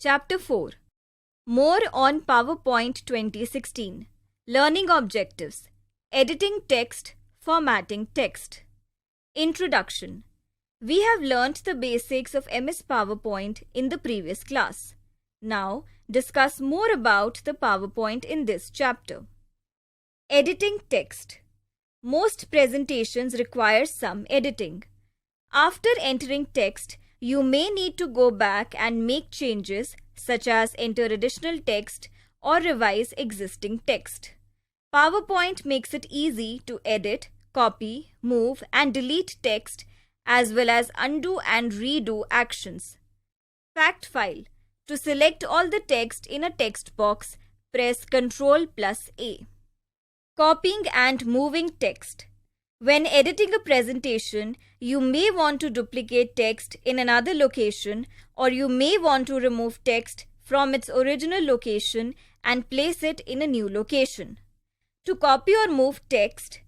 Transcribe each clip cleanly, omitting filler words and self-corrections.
Chapter 4. More on PowerPoint 2016. Learning Objectives. Editing Text, Formatting Text. Introduction. We have learnt the basics of MS PowerPoint in the previous class. Now, discuss more about the PowerPoint in this chapter. Editing text. Most presentations require some editing. After entering text, you may need to go back and make changes such as enter additional text or revise existing text. PowerPoint makes it easy to edit, copy, move and delete text as well as undo and redo actions. Fact file. To select all the text in a text box, press Ctrl+A. Copying and moving text. When editing a presentation, you may want to duplicate text in another location or you may want to remove text from its original location and place it in a new location. To copy or move text,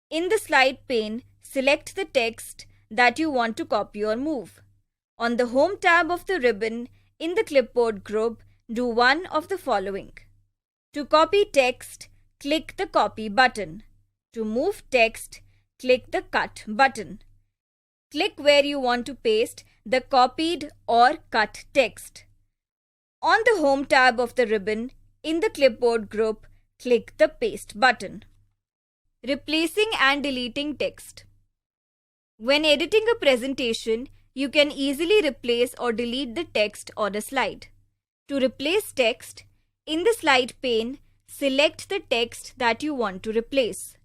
in the slide pane, select the text that you want to copy or move. On the Home tab of the ribbon, in the clipboard group, do one of the following. To copy text, click the Copy button. To move text, click the Cut button. Click where you want to paste the copied or cut text. On the Home tab of the ribbon, in the clipboard group, click the Paste button. Replacing and deleting text. When editing a presentation, you can easily replace or delete the text on a slide. To replace text, in the slide pane, select the text that you want to replace.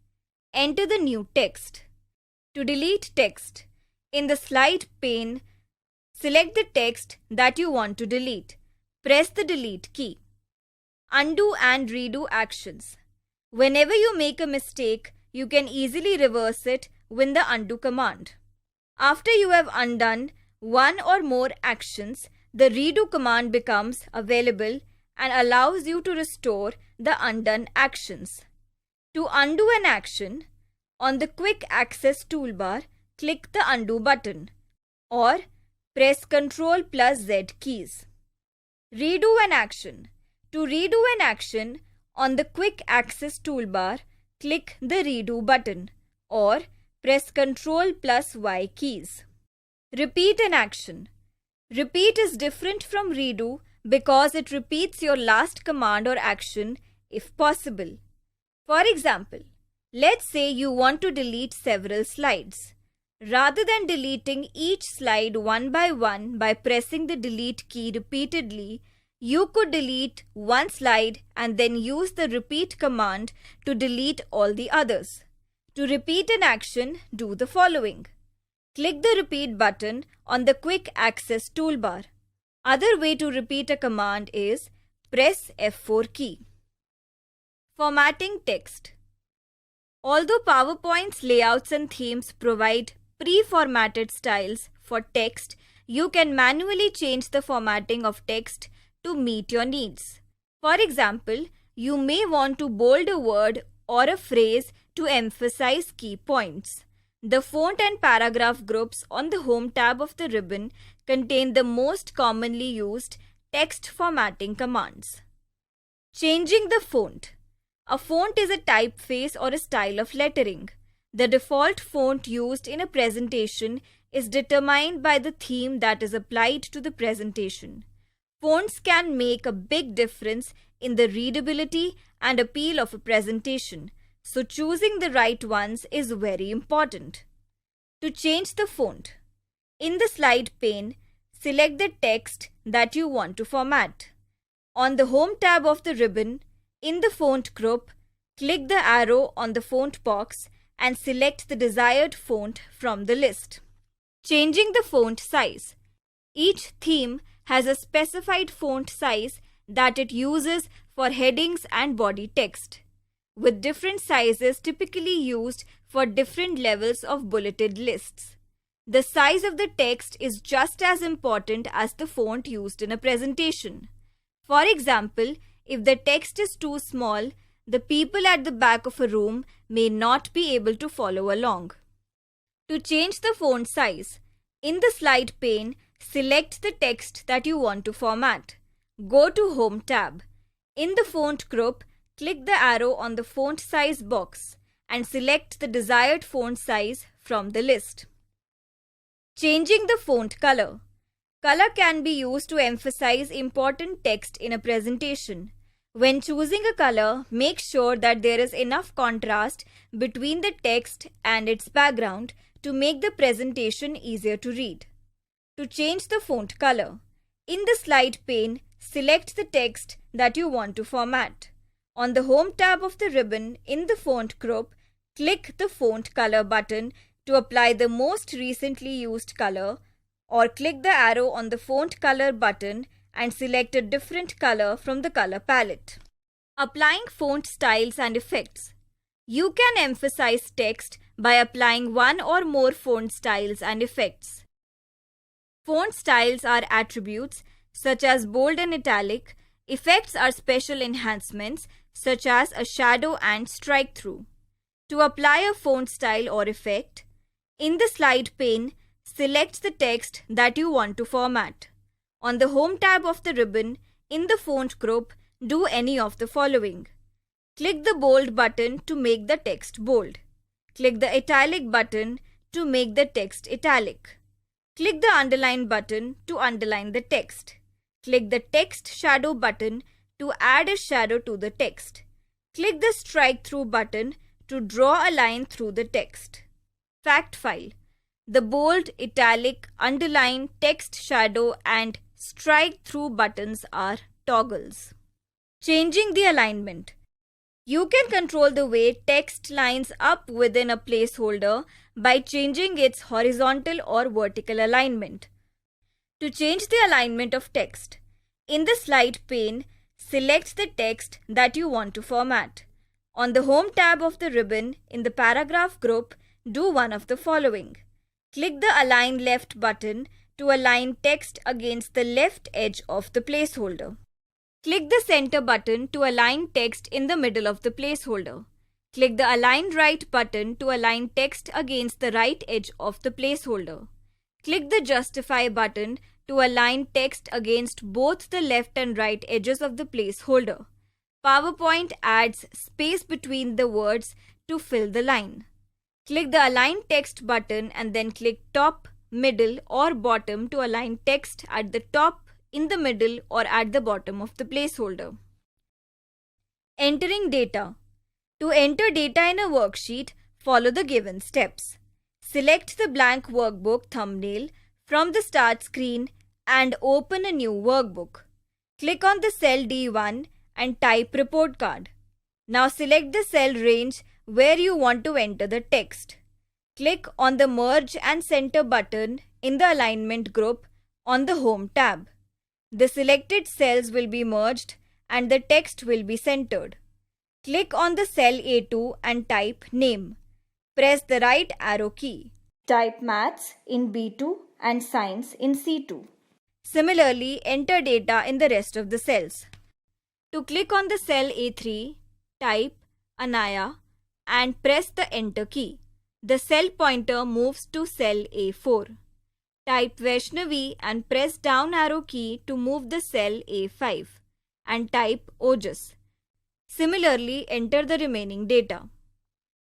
Enter the new text. To delete text, in the slide pane, select the text that you want to delete. Press the Delete key. Undo and redo actions. Whenever you make a mistake, you can easily reverse it with the Undo command. After you have undone one or more actions, the Redo command becomes available and allows you to restore the undone actions. To undo an action, on the Quick Access toolbar, click the Undo button or press Ctrl+Z keys. Redo an action. To redo an action, on the Quick Access toolbar, click the Redo button or press Ctrl+Y keys. Repeat an action. Repeat is different from redo because it repeats your last command or action if possible. For example, let's say you want to delete several slides. Rather than deleting each slide one by pressing the delete key repeatedly, you could delete one slide and then use the repeat command to delete all the others. To repeat an action, do the following. Click the Repeat button on the Quick Access toolbar. Other way to repeat a command is press F4 key. Formatting text. Although PowerPoint's layouts and themes provide pre-formatted styles for text, you can manually change the formatting of text to meet your needs. For example, you may want to bold a word or a phrase to emphasize key points. The font and paragraph groups on the Home tab of the ribbon contain the most commonly used text formatting commands. Changing the font. A font is a typeface or a style of lettering. The default font used in a presentation is determined by the theme that is applied to the presentation. Fonts can make a big difference in the readability and appeal of a presentation, so choosing the right ones is very important. To change the font, in the slide pane, select the text that you want to format. On the Home tab of the ribbon, in the font group, click the arrow on the font box and select the desired font from the list. Changing the font size. Each theme has a specified font size that it uses for headings and body text, with different sizes typically used for different levels of bulleted lists. The size of the text is just as important as the font used in a presentation. For example, if the text is too small, the people at the back of a room may not be able to follow along. To change the font size, in the slide pane, select the text that you want to format. Go to Home tab. In the font group, click the arrow on the font size box and select the desired font size from the list. Changing the font color. Color can be used to emphasize important text in a presentation. When choosing a color, make sure that there is enough contrast between the text and its background to make the presentation easier to read. To change the font color, in the slide pane, select the text that you want to format. On the Home tab of the ribbon in the font group, click the Font Color button to apply the most recently used color, or click the arrow on the Font Color button and select a different color from the color palette. Applying font styles and effects. You can emphasize text by applying one or more font styles and effects. Font styles are attributes such as bold and italic. Effects are special enhancements such as a shadow and strike-through. To apply a font style or effect, in the slide pane, select the text that you want to format. On the Home tab of the ribbon, in the font group, do any of the following. Click the bold button to make the text bold. Click the italic button to make the text italic. Click the underline button to underline the text. Click the text shadow button to add a shadow to the text. Click the strike through button to draw a line through the text. Fact file. The bold, italic, underline, text shadow and strike through buttons are toggles. Changing the alignment. You can control the way text lines up within a placeholder by changing its horizontal or vertical alignment. To change the alignment of text, in the slide pane, select the text that you want to format. On the Home tab of the ribbon in the paragraph group, do one of the following. Click the Align Left button to align text against the left edge of the placeholder. Click the Center button to align text in the middle of the placeholder. Click the Align Right button to align text against the right edge of the placeholder. Click the Justify button to align text against both the left and right edges of the placeholder. PowerPoint adds space between the words to fill the line. Click the Align Text button and then click Top, Middle or Bottom to align text at the top, in the middle or at the bottom of the placeholder. Entering data. To enter data in a worksheet, follow the given steps. Select the blank workbook thumbnail from the start screen and open a new workbook. Click on the cell D1 and type Report Card. Now select the cell range where you want to enter the text. Click on the Merge and Center button in the Alignment group on the Home tab. The selected cells will be merged and the text will be centered. Click on the cell A2 and type Name. Press the right arrow key. Type Maths in B2 and Science in C2. Similarly, enter data in the rest of the cells. To click on the cell A3, type Anaya and press the Enter key. The cell pointer moves to cell A4. Type Vaishnavi and press down arrow key to move the cell A5 and type Ojas. Similarly, enter the remaining data.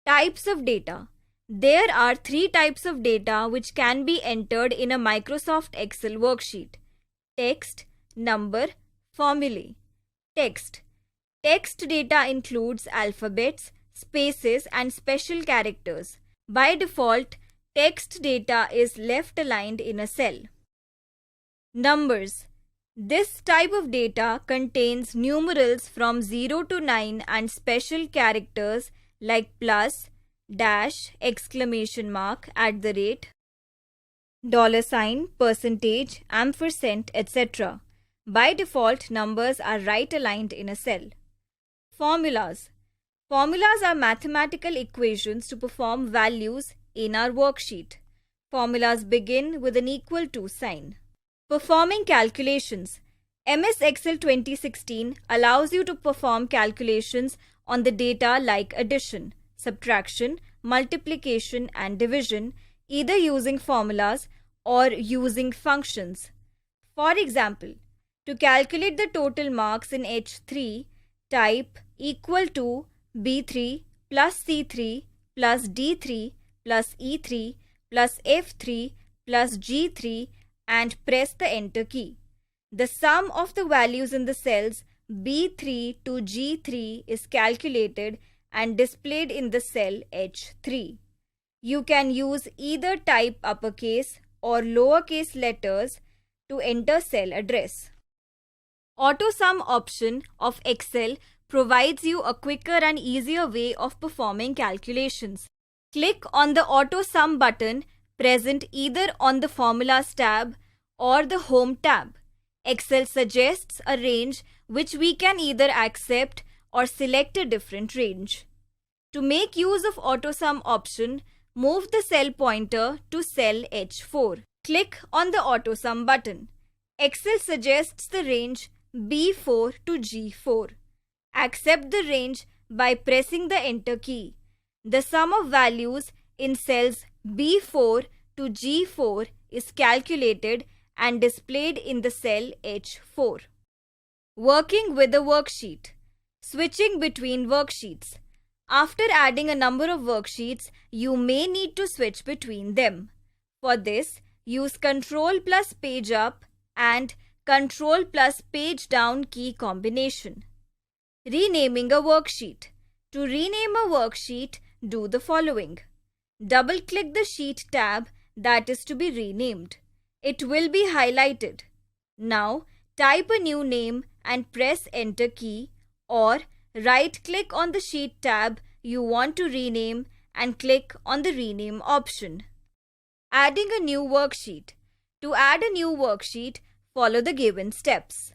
Types of data. There are 3 types of data which can be entered in a Microsoft Excel worksheet. Text, number, formulae. Text. Text data includes alphabets, spaces and special characters. By default, text data is left aligned in a cell. Numbers. This type of data contains numerals from 0 to 9 and special characters like plus, dash, exclamation mark, $, percentage, ampersand, etc. By default, numbers are right aligned in a cell. Formulas. Formulas are mathematical equations to perform values in our worksheet. Formulas begin with an equal to sign. Performing calculations. MS Excel 2016 allows you to perform calculations on the data like addition, subtraction, multiplication and division, either using formulas or using functions. For example, to calculate the total marks in H3, type equal to B3 plus C3 plus D3 plus E3 plus F3 plus G3 and press the enter key. The sum of the values in the cells B3 to G3 is calculated and displayed in the cell H3. You can use either type uppercase or lowercase letters to enter cell address. AutoSum option of Excel provides you a quicker and easier way of performing calculations. Click on the AutoSum button present either on the Formulas tab or the Home tab. Excel suggests a range which we can either accept or select a different range. To make use of AutoSum option, move the cell pointer to cell H4. Click on the AutoSum button. Excel suggests the range B4 to G4. Accept the range by pressing the enter key. The sum of values in cells B4 to G4 is calculated and displayed in the cell H4. Working with a worksheet. Switching between worksheets. After adding a number of worksheets, you may need to switch between them. For this, use Ctrl plus page up and Ctrl plus page down key combination. Renaming a worksheet. To rename a worksheet, do the following. Double-click the Sheet tab that is to be renamed. It will be highlighted. Now, type a new name and press Enter key, or right-click on the Sheet tab you want to rename and click on the Rename option. Adding a new worksheet. To add a new worksheet, follow the given steps.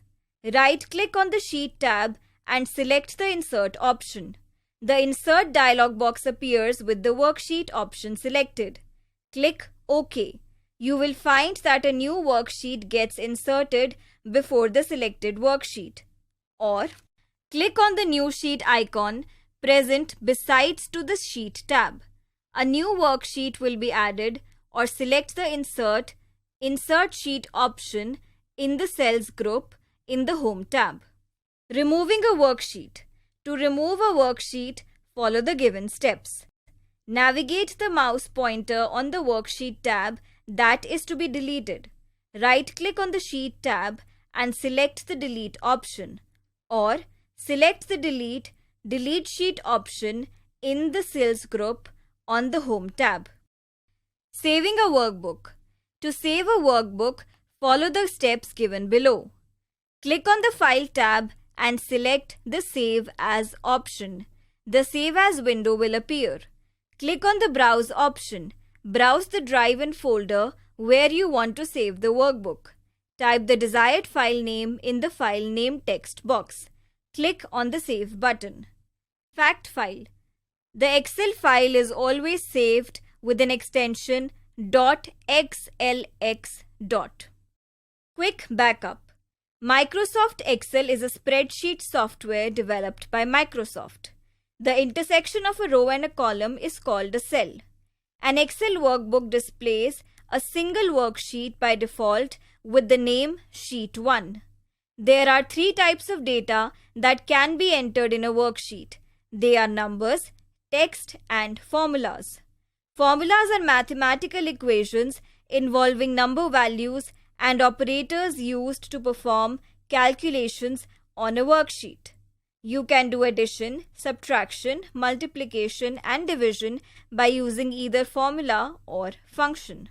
Right-click on the Sheet tab and select the Insert option. The Insert dialog box appears with the Worksheet option selected. Click OK. You will find that a new worksheet gets inserted before the selected worksheet. Or, click on the New Sheet icon present besides to the Sheet tab. A new worksheet will be added, or select the Insert Sheet option in the Cells group in the Home tab. Removing a worksheet. To remove a worksheet, follow the given steps. Navigate the mouse pointer on the Worksheet tab that is to be deleted. Right-click on the Sheet tab and select the Delete option, or select the Delete Sheet option in the Cells group on the Home tab. Saving a workbook. To save a workbook, follow the steps given below. Click on the File tab and select the Save As option. The Save As window will appear. Click on the Browse option. Browse the drive and folder where you want to save the workbook. Type the desired file name in the File Name text box. Click on the Save button. Fact file. The Excel file is always saved with an extension .xlx. Quick backup. Microsoft Excel is a spreadsheet software developed by Microsoft. The intersection of a row and a column is called a cell. An Excel workbook displays a single worksheet by default with the name Sheet 1. There are 3 types of data that can be entered in a worksheet. They are numbers, text, and formulas. Formulas are mathematical equations involving number values and operators used to perform calculations on a worksheet. You can do addition, subtraction, multiplication, and division by using either formula or function.